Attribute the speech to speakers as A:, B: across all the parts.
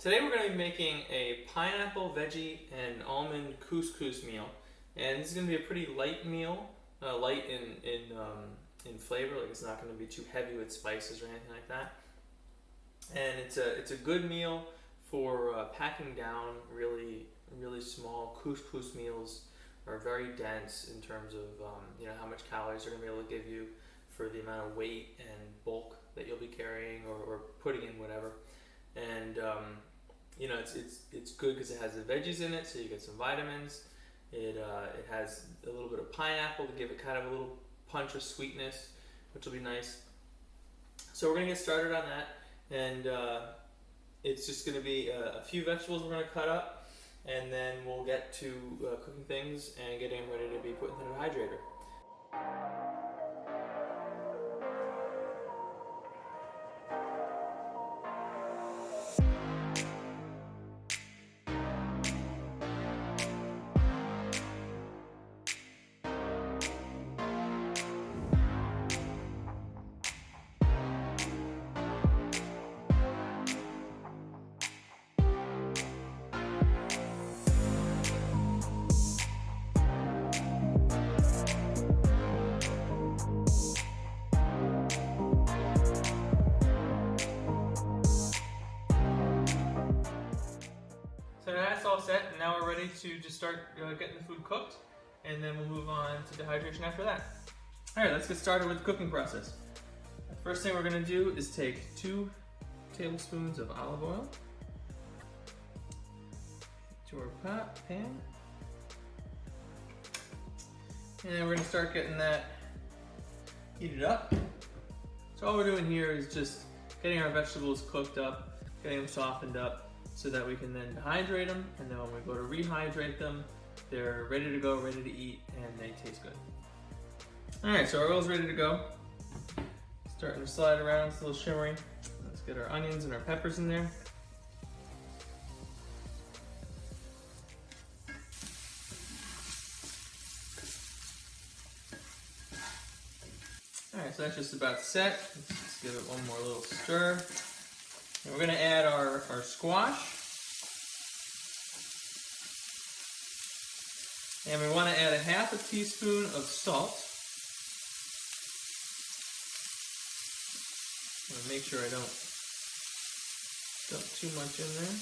A: Today we're going to be making a pineapple, veggie, and almond couscous meal, and this is going to be a pretty light meal, light in flavor. Like it's not going to be too heavy with spices or anything like that. And it's a good meal for packing down really small. Couscous meals are very dense in terms of how much calories they're going to be able to give you for the amount of weight and bulk that you'll be carrying or putting in whatever. And it's good because it has the veggies in it, so you get some vitamins. It has a little bit of pineapple to give it kind of a little punch of sweetness, which will be nice. So we're gonna get started on that, and it's just gonna be a few vegetables we're gonna cut up, and then we'll get to cooking things and getting them ready to be put in the dehydrator. So now that's all set, and now we're ready to just start getting the food cooked, and then we'll move on to dehydration after that. Alright, let's get started with the cooking process. The first thing we're going to do is take 2 tablespoons of olive oil to our pan, and then we're going to start getting that heated up. So all we're doing here is just getting our vegetables cooked up, getting them softened up, so that we can then dehydrate them, and then when we go to rehydrate them, they're ready to go, ready to eat, and they taste good. Alright, so our oil's ready to go. Starting to slide around, it's a little shimmery. Let's get our onions and our peppers in there. Alright, so that's just about set. Let's give it one more little stir. And we're going to add our squash. And we want to add a half a teaspoon of salt. I'm going to make sure I don't dump too much in there.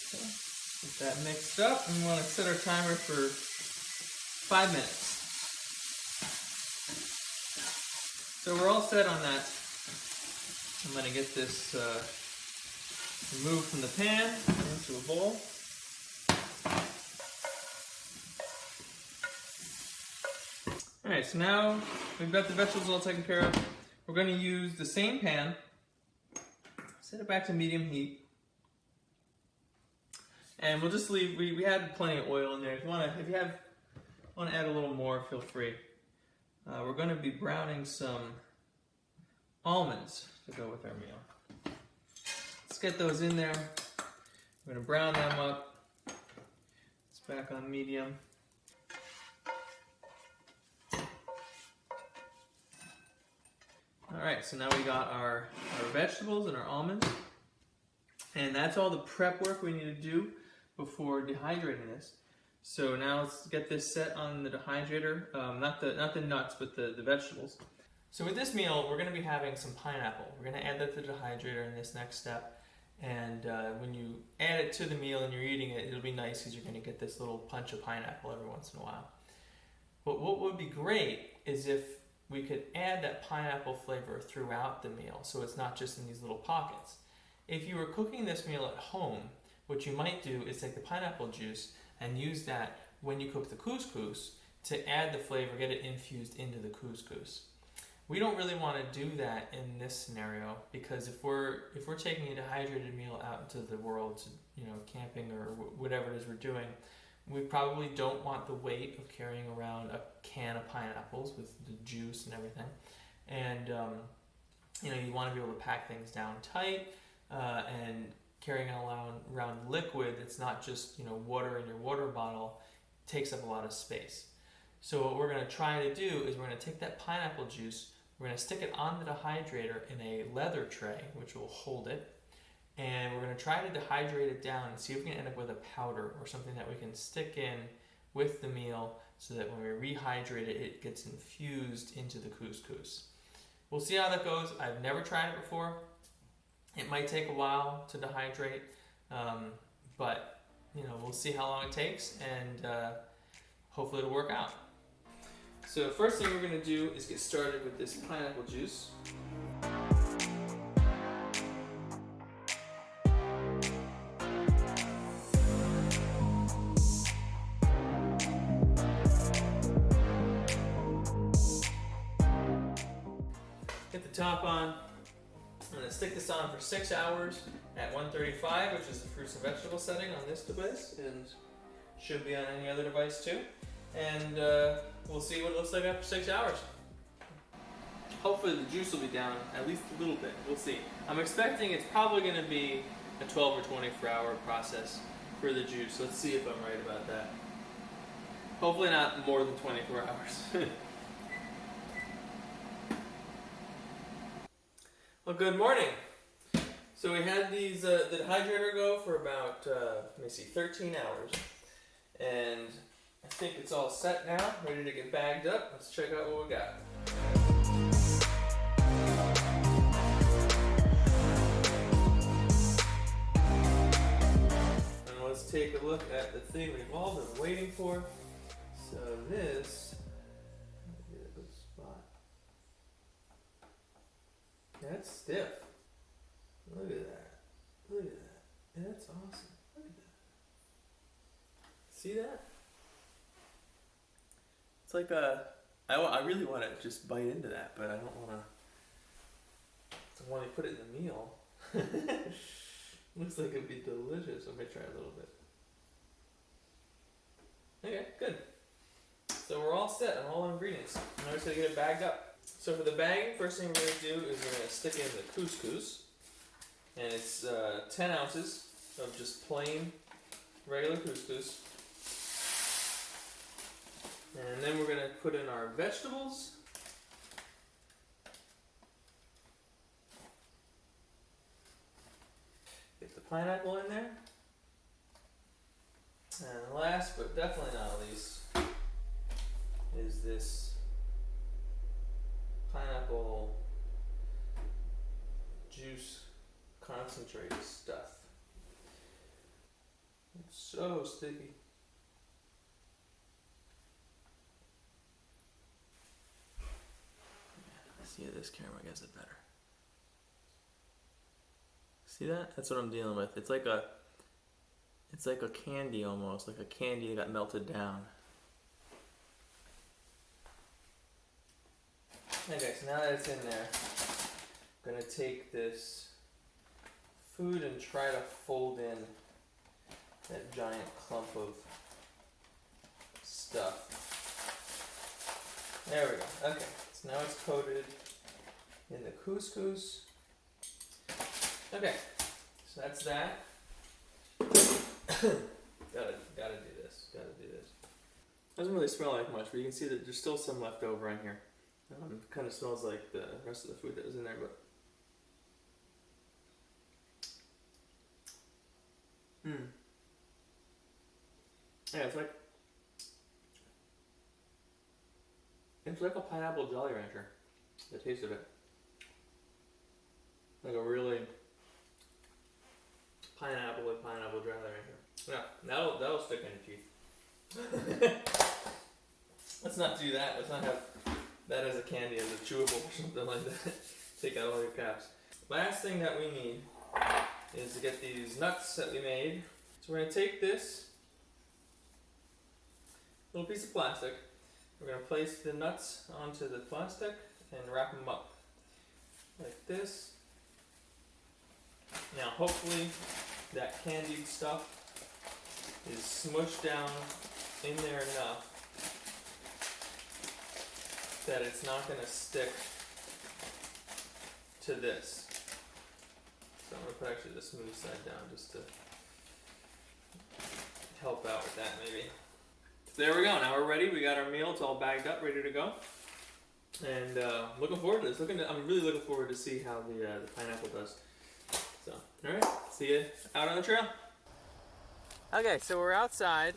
A: Okay. Get that mixed up, and we want to set our timer for 5 minutes. So we're all set on that. I'm going to get this removed from the pan into a bowl. Alright, so now we've got the vegetables all taken care of. We're going to use the same pan, set it back to medium heat, and we'll just leave, we had plenty of oil in there. If you want to add a little more, feel free. We're going to be browning some almonds to go with our meal. Let's get those in there. We're going to brown them up. It's back on medium. Alright, so now we got our vegetables and our almonds. And that's all the prep work we need to do before dehydrating this. So now let's get this set on the dehydrator, not the nuts, but the vegetables. So with this meal, we're going to be having some pineapple. We're going to add that to the dehydrator in this next step. And when you add it to the meal and you're eating it, it'll be nice because you're going to get this little punch of pineapple every once in a while. But what would be great is if we could add that pineapple flavor throughout the meal, so it's not just in these little pockets. If you were cooking this meal at home, what you might do is take the pineapple juice and use that when you cook the couscous to add the flavor, get it infused into the couscous. We don't really want to do that in this scenario because if we're taking a dehydrated meal out into the world, camping or whatever it is we're doing, we probably don't want the weight of carrying around a can of pineapples with the juice and everything. And you want to be able to pack things down tight and carrying around liquid that's not just water in your water bottle takes up a lot of space. So what we're going to try to do is we're going to take that pineapple juice, We're going to stick it on the dehydrator in a leather tray, which will hold it. And we're going to try to dehydrate it down and see if we can end up with a powder or something that we can stick in with the meal so that when we rehydrate it, it gets infused into the couscous. We'll see how that goes. I've never tried it before. It might take a while to dehydrate, but we'll see how long it takes, and hopefully it'll work out. So first thing we're going to do is get started with this pineapple juice. Get the top on. I'm going to stick this on for 6 hours at 135, which is the fruits and vegetable setting on this device, and should be on any other device too. And we'll see what it looks like after 6 hours. Hopefully the juice will be down at least a little bit. We'll see. I'm expecting it's probably going to be a 12 or 24 hour process for the juice. Let's see if I'm right about that. Hopefully not more than 24 hours. Well, good morning. So we had these the dehydrator go for about 13 hours, and I think it's all set now, ready to get bagged up. Let's check out what we got. And let's take a look at the thing we've all been waiting for. So this, let me get a good spot. That's stiff. Look at that. Look at that. That's awesome. Look at that. See that? It's like I really want to just bite into that, but I don't want to. I want to put it in the meal. Looks like it'd be delicious. Let me try a little bit. Okay, good. So we're all set on all ingredients. Now we're just going to get it bagged up. So for the bagging, first thing we're going to do is we're going to stick in the couscous. And it's 10 ounces of just plain, regular couscous. And then we're going to put in our vegetables. Get the pineapple in there. And last but definitely not least is this pineapple juice concentrate stuff. It's so sticky. See this camera gets it better. See that? That's what I'm dealing with. It's like a candy almost, like a candy that got melted down. Okay, so now that it's in there, I'm gonna take this food and try to fold in that giant clump of stuff. There we go. Okay, so now it's coated in the couscous. Okay, so that's that. Gotta do this. Doesn't really smell like much, but you can see that there's still some left over in here. Kind of smells like the rest of the food that was in there, but yeah, it's like a pineapple Jolly Rancher. The taste of it, like a really pineapple with pineapple Jolly Rancher. Yeah, that'll stick in your teeth. Let's not do that. Let's not have that as a candy, as a chewable or something like that. Take out all your caps. Last thing that we need is to get these nuts that we made. So we're going to take this little piece of plastic. We're going to place the nuts onto the plastic and wrap them up like this. Now hopefully that candied stuff is smushed down in there enough that it's not going to stick to this. So I'm going to put actually the smooth side down just to help out with that maybe. So there we go, now we're ready. We got our meal, it's all bagged up, ready to go. And looking forward to this. I'm really looking forward to see how the pineapple does. So, all right, see you out on the trail. Okay, so we're outside.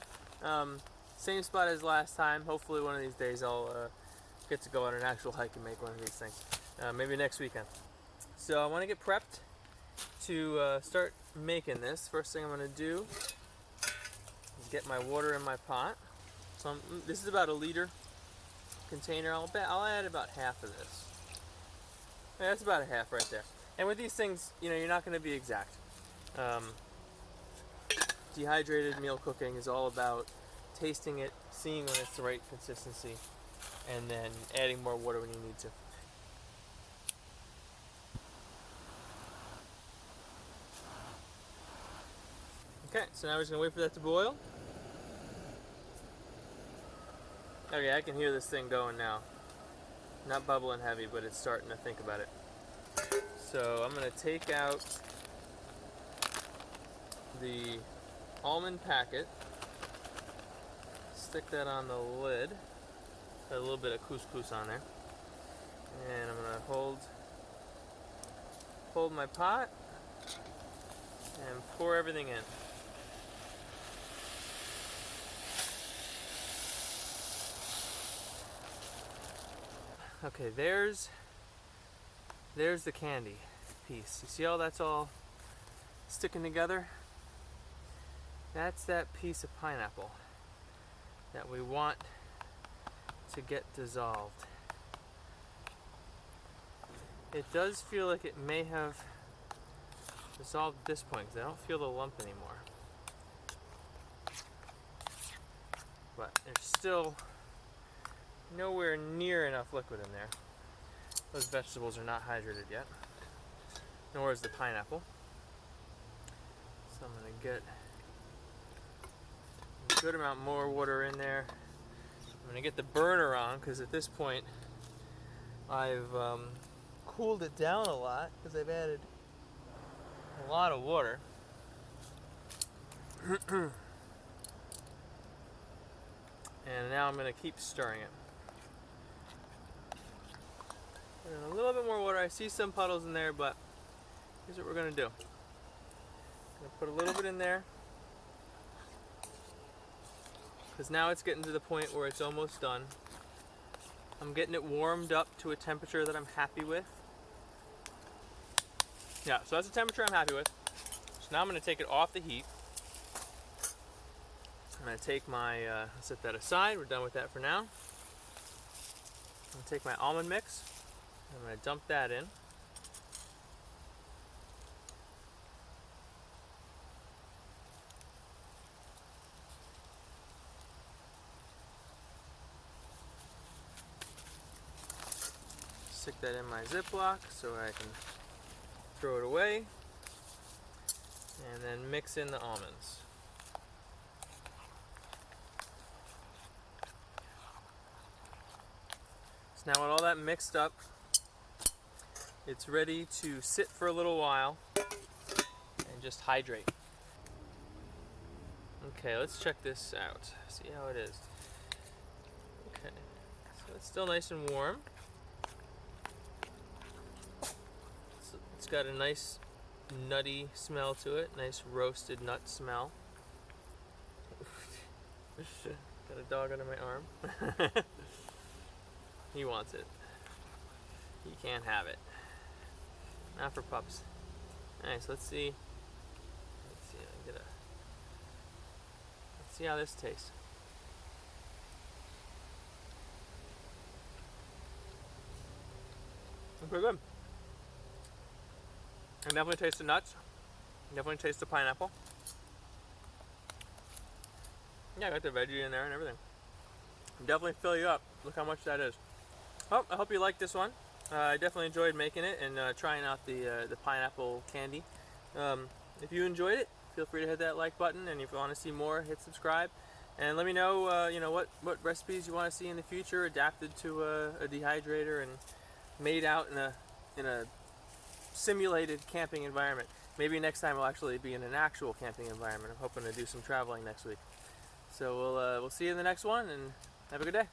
A: Same spot as last time. Hopefully one of these days I'll get to go on an actual hike and make one of these things. Maybe next weekend. So I want to get prepped to start making this. First thing I'm going to do is get my water in my pot. So this is about a liter container. I'll add about half of this. Yeah, that's about a half right there. And with these things, you know, you're not going to be exact. Dehydrated meal cooking is all about tasting it, seeing when it's the right consistency, and then adding more water when you need to. Okay, so now we're just going to wait for that to boil. Okay, I can hear this thing going now. Not bubbling heavy, but it's starting to think about it. So I'm going to take out the almond packet, stick that on the lid, got a little bit of couscous on there, and I'm going to hold my pot and pour everything in. Okay, there's the candy piece. You see how that's all sticking together? That's that piece of pineapple that we want to get dissolved. It does feel like it may have dissolved at this point because I don't feel the lump anymore. But there's still nowhere near enough liquid in there. Those vegetables are not hydrated yet, nor is the pineapple. So I'm going to get a good amount more water in there. I'm going to get the burner on because at this point I've cooled it down a lot because I've added a lot of water. And now I'm going to keep stirring it. Put in a little bit more water. I see some puddles in there, but here's what we're going to do. I'm going to put a little bit in there because now it's getting to the point where it's almost done. I'm getting it warmed up to a temperature that I'm happy with. Yeah, so that's the temperature I'm happy with. So now I'm going to take it off the heat. I'm going to take my, set that aside. We're done with that for now. I'm going to take my almond mix. I'm going to dump that in. Stick that in my Ziploc so I can throw it away. And then mix in the almonds. So now with all that mixed up, it's ready to sit for a little while and just hydrate. Okay, let's check this out. See how it is. Okay, so it's still nice and warm. It's got a nice nutty smell to it, nice roasted nut smell. Got a dog under my arm. He wants it. He can't have it. Not for pups. Alright, so let's see. Let's see how this tastes. It's pretty good. I definitely taste the nuts. Definitely taste the pineapple. Yeah, I got the veggie in there and everything. Definitely fill you up. Look how much that is. Well, I hope you liked this one. I definitely enjoyed making it and trying out the pineapple candy. If you enjoyed it, feel free to hit that like button, and if you want to see more, hit subscribe. And let me know, what recipes you want to see in the future, adapted to a dehydrator and made out in a simulated camping environment. Maybe next time we'll actually be in an actual camping environment. I'm hoping to do some traveling next week. So we'll see you in the next one, and have a good day.